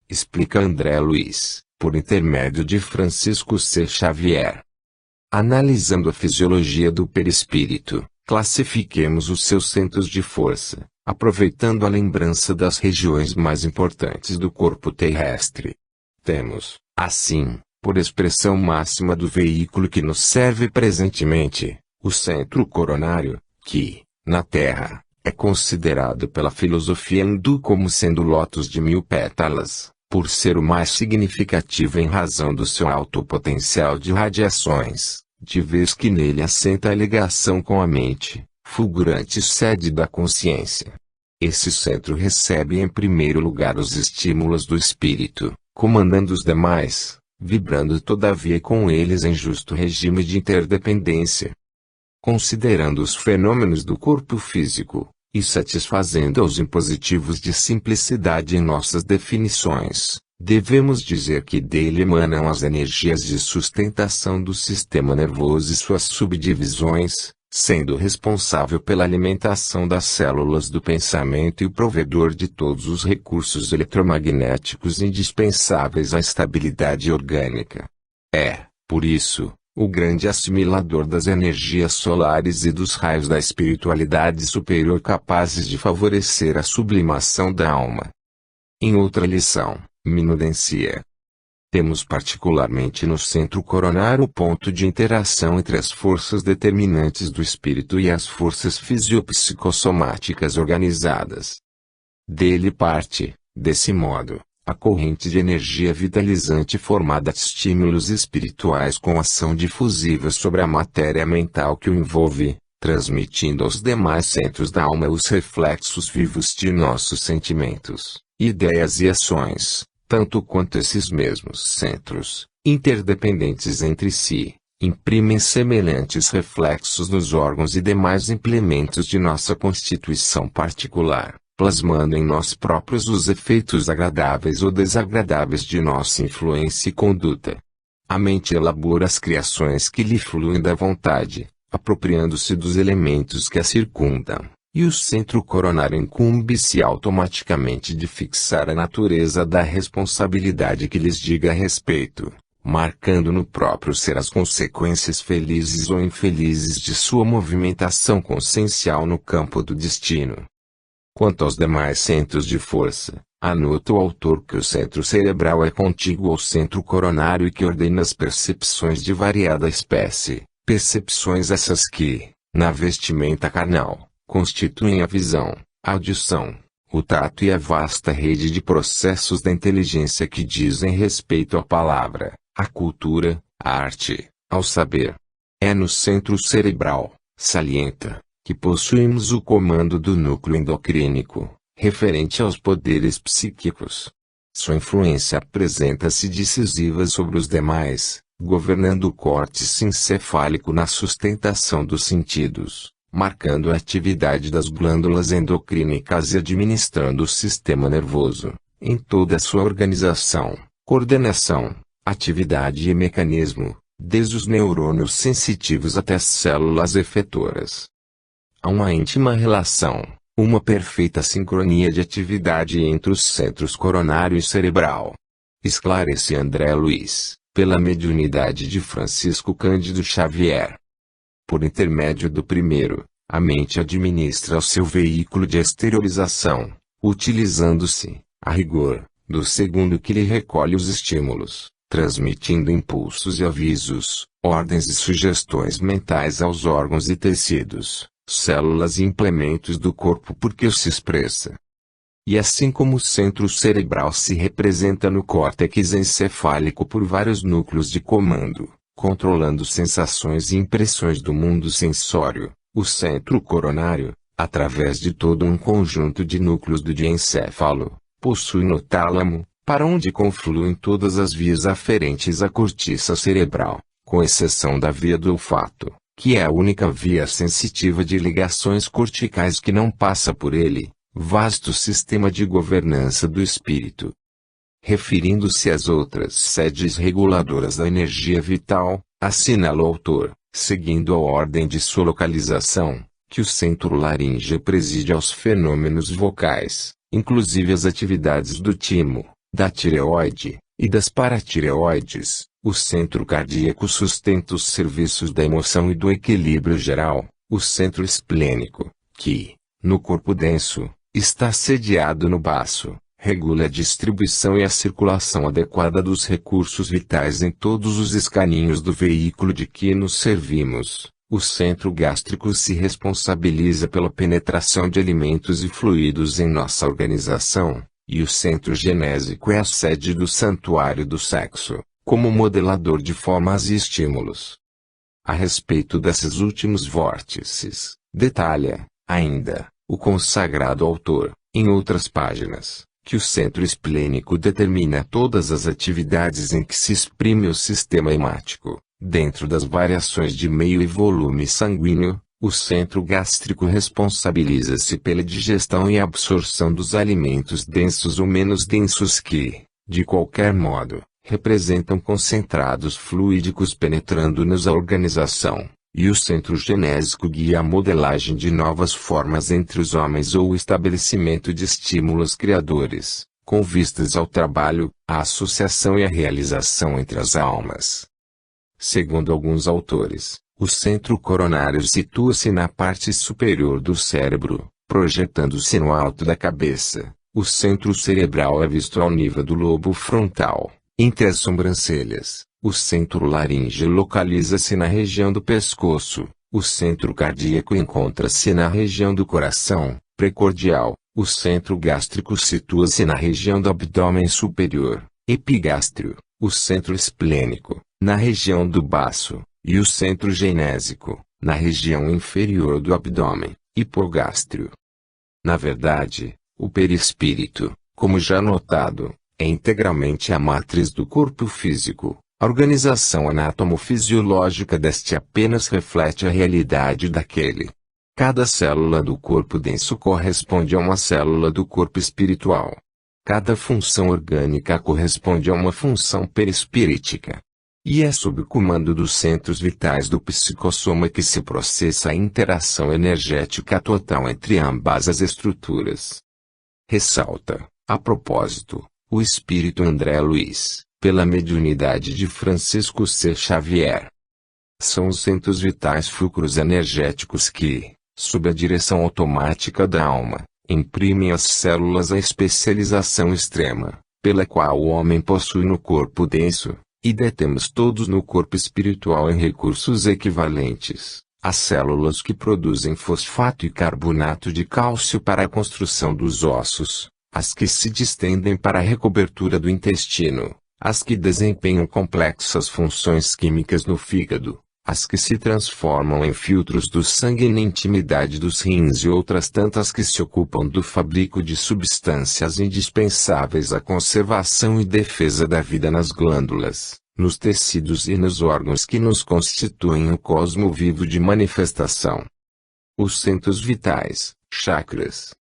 Explica André Luiz, por intermédio de Francisco C. Xavier. Analisando a fisiologia do perispírito, classifiquemos os seus centros de força, aproveitando a lembrança das regiões mais importantes do corpo terrestre. Temos, assim, por expressão máxima do veículo que nos serve presentemente, o centro coronário, que, na Terra, é considerado pela filosofia hindu como sendo o lótus de 1000 pétalas, por ser o mais significativo em razão do seu alto potencial de radiações, de vez que nele assenta a ligação com a mente, fulgurante sede da consciência. Esse centro recebe em primeiro lugar os estímulos do espírito, comandando os demais, vibrando todavia com eles em justo regime de interdependência. Considerando os fenômenos do corpo físico, e satisfazendo aos impositivos de simplicidade em nossas definições, devemos dizer que dele emanam as energias de sustentação do sistema nervoso e suas subdivisões, sendo responsável pela alimentação das células do pensamento e o provedor de todos os recursos eletromagnéticos indispensáveis à estabilidade orgânica. É, por isso, o grande assimilador das energias solares e dos raios da espiritualidade superior capazes de favorecer a sublimação da alma. Em outra lição, minudencia. Temos particularmente no centro coronário o ponto de interação entre as forças determinantes do espírito e as forças fisiopsicossomáticas organizadas. Dele parte, desse modo, a corrente de energia vitalizante formada de estímulos espirituais com ação difusiva sobre a matéria mental que o envolve, transmitindo aos demais centros da alma os reflexos vivos de nossos sentimentos, ideias e ações, tanto quanto esses mesmos centros, interdependentes entre si, imprimem semelhantes reflexos nos órgãos e demais implementos de nossa constituição particular, plasmando em nós próprios os efeitos agradáveis ou desagradáveis de nossa influência e conduta. A mente elabora as criações que lhe fluem da vontade, apropriando-se dos elementos que a circundam, e o centro coronário incumbe-se automaticamente de fixar a natureza da responsabilidade que lhes diga a respeito, marcando no próprio ser as consequências felizes ou infelizes de sua movimentação consciencial no campo do destino. Quanto aos demais centros de força, anota o autor que o centro cerebral é contíguo ao centro coronário e que ordena as percepções de variada espécie, percepções essas que, na vestimenta carnal, constituem a visão, a audição, o tato e a vasta rede de processos da inteligência que dizem respeito à palavra, à cultura, à arte, ao saber. É no centro cerebral, salienta, que possuímos o comando do núcleo endocrínico, referente aos poderes psíquicos. Sua influência apresenta-se decisiva sobre os demais, governando o córtex encefálico na sustentação dos sentidos, marcando a atividade das glândulas endocrínicas e administrando o sistema nervoso, em toda a sua organização, coordenação, atividade e mecanismo, desde os neurônios sensitivos até as células efetoras. Há uma íntima relação, uma perfeita sincronia de atividade entre os centros coronário e cerebral. Esclarece André Luiz, pela mediunidade de Francisco Cândido Xavier. Por intermédio do primeiro, a mente administra o seu veículo de exteriorização, utilizando-se, a rigor, do segundo que lhe recolhe os estímulos, transmitindo impulsos e avisos, ordens e sugestões mentais aos órgãos e tecidos, células e implementos do corpo por que se expressa. E assim como o centro cerebral se representa no córtex encefálico por vários núcleos de comando, controlando sensações e impressões do mundo sensório, o centro coronário, através de todo um conjunto de núcleos do diencéfalo, possui no tálamo, para onde confluem todas as vias aferentes à cortiça cerebral, com exceção da via do olfato, que é a única via sensitiva de ligações corticais que não passa por ele, vasto sistema de governança do espírito. Referindo-se às outras sedes reguladoras da energia vital, assinala o autor, seguindo a ordem de sua localização, que o centro laríngeo preside aos fenômenos vocais, inclusive as atividades do timo, da tireoide, e das paratireoides. O centro cardíaco sustenta os serviços da emoção e do equilíbrio geral. O centro esplênico, que, no corpo denso, está sediado no baço, regula a distribuição e a circulação adequada dos recursos vitais em todos os escaninhos do veículo de que nos servimos. O centro gástrico se responsabiliza pela penetração de alimentos e fluidos em nossa organização, e o centro genésico é a sede do santuário do sexo, como modelador de formas e estímulos. A respeito desses últimos vórtices, detalha, ainda, o consagrado autor, em outras páginas, que o centro esplênico determina todas as atividades em que se exprime o sistema hemático, dentro das variações de meio e volume sanguíneo. O centro gástrico responsabiliza-se pela digestão e absorção dos alimentos densos ou menos densos que, de qualquer modo, representam concentrados fluídicos penetrando-nos a organização, e o centro genésico guia a modelagem de novas formas entre os homens ou o estabelecimento de estímulos criadores, com vistas ao trabalho, à associação e à realização entre as almas. Segundo alguns autores, o centro coronário situa-se na parte superior do cérebro, projetando-se no alto da cabeça. O centro cerebral é visto ao nível do lobo frontal, entre as sobrancelhas. O centro laríngeo localiza-se na região do pescoço. O centro cardíaco encontra-se na região do coração, precordial. O centro gástrico situa-se na região do abdômen superior, epigástrio. O centro esplênico, na região do baço. E o centro genésico, na região inferior do abdômen, hipogástrio. Na verdade, o perispírito, como já notado, é integralmente a matriz do corpo físico, A organização anatomofisiológica deste apenas reflete a realidade daquele. Cada célula do corpo denso corresponde a uma célula do corpo espiritual. Cada função orgânica corresponde a uma função perispirítica. E é sob o comando dos centros vitais do psicossoma que se processa a interação energética total entre ambas as estruturas. Ressalta, a propósito, o espírito André Luiz, pela mediunidade de Francisco C. Xavier. São os centros vitais fulcros energéticos que, sob a direção automática da alma, imprimem às células a especialização extrema, pela qual o homem possui no corpo denso, e detemos todos no corpo espiritual em recursos equivalentes, as células que produzem fosfato e carbonato de cálcio para a construção dos ossos, as que se distendem para a recobertura do intestino, as que desempenham complexas funções químicas no fígado, as que se transformam em filtros do sangue na intimidade dos rins e outras tantas que se ocupam do fabrico de substâncias indispensáveis à conservação e defesa da vida nas glândulas, nos tecidos e nos órgãos que nos constituem o cosmo vivo de manifestação. Os centros vitais, chakras.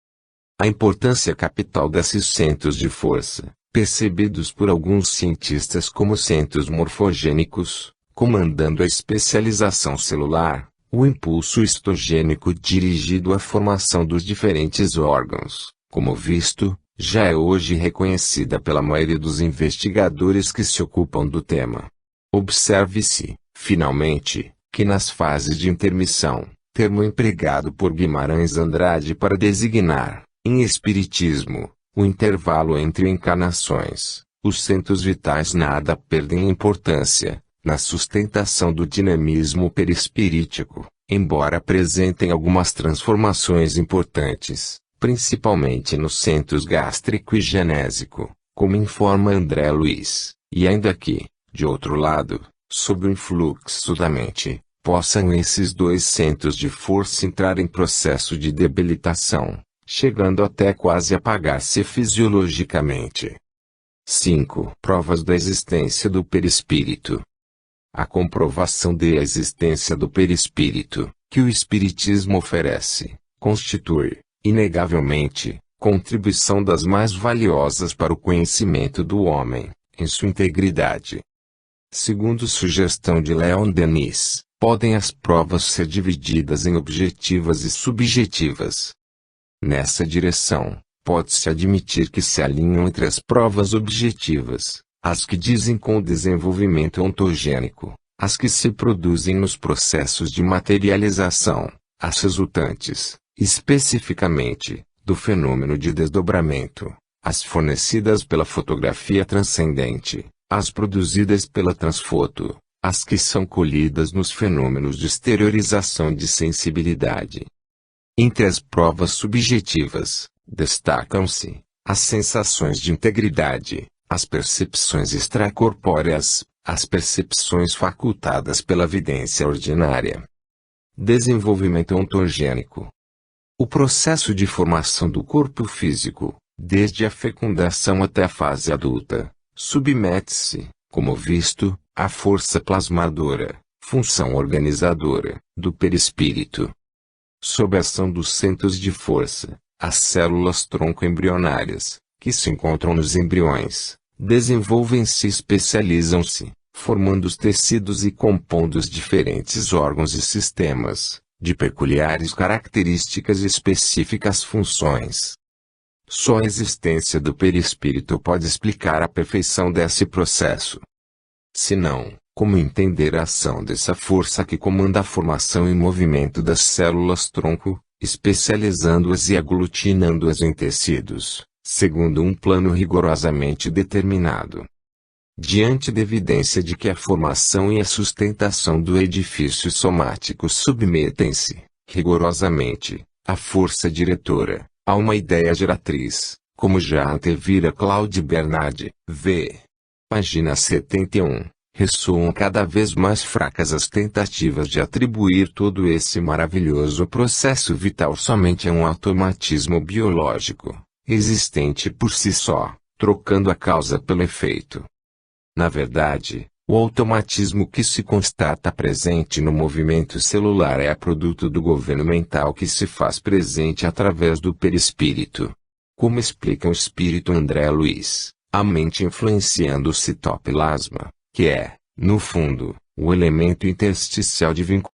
A importância capital desses centros de força, percebidos por alguns cientistas como centros morfogênicos, comandando a especialização celular, o impulso histogênico dirigido à formação dos diferentes órgãos, como visto, já é hoje reconhecida pela maioria dos investigadores que se ocupam do tema. Observe-se, finalmente, que nas fases de intermissão, termo empregado por Guimarães Andrade para designar, em espiritismo, o intervalo entre encarnações, os centros vitais nada perdem importância na sustentação do dinamismo perispirítico, embora apresentem algumas transformações importantes, principalmente nos centros gástrico e genésico, como informa André Luiz, e ainda que, de outro lado, sob o influxo da mente, possam esses dois centros de força entrar em processo de debilitação, chegando até quase apagar-se fisiologicamente. 5. Provas da existência do perispírito. A comprovação da existência do perispírito, que o Espiritismo oferece, constitui, inegavelmente, contribuição das mais valiosas para o conhecimento do homem, em sua integridade. Segundo sugestão de Leon Denis, podem as provas ser divididas em objetivas e subjetivas. Nessa direção, pode-se admitir que se alinham entre as provas objetivas, as que dizem com o desenvolvimento ontogênico, as que se produzem nos processos de materialização, as resultantes, especificamente, do fenômeno de desdobramento, as fornecidas pela fotografia transcendente, as produzidas pela transfoto, as que são colhidas nos fenômenos de exteriorização de sensibilidade. Entre as provas subjetivas, destacam-se as sensações de integridade, as percepções extracorpóreas, as percepções facultadas pela vidência ordinária. Desenvolvimento ontogênico. O processo de formação do corpo físico, desde a fecundação até a fase adulta, submete-se, como visto, à força plasmadora, função organizadora, do perispírito. Sob a ação dos centros de força, as células tronco embrionárias, que se encontram nos embriões, desenvolvem-se e especializam-se, formando os tecidos e compondo os diferentes órgãos e sistemas, de peculiares características e específicas funções. Só a existência do perispírito pode explicar a perfeição desse processo. Se não, como entender a ação dessa força que comanda a formação e movimento das células tronco, especializando-as e aglutinando-as em tecidos, segundo um plano rigorosamente determinado? Diante da evidência de que a formação e a sustentação do edifício somático submetem-se, rigorosamente, à força diretora, a uma ideia geratriz, como já antevira Claude Bernard, v. Página 71, ressoam cada vez mais fracas as tentativas de atribuir todo esse maravilhoso processo vital somente a um automatismo biológico, existente por si só, trocando a causa pelo efeito. Na verdade, O automatismo que se constata presente no movimento celular é produto do governo mental que se faz presente através do perispírito. Como explica o espírito André Luiz, a mente influenciando o citoplasma, que é, no fundo, o elemento intersticial de vínculo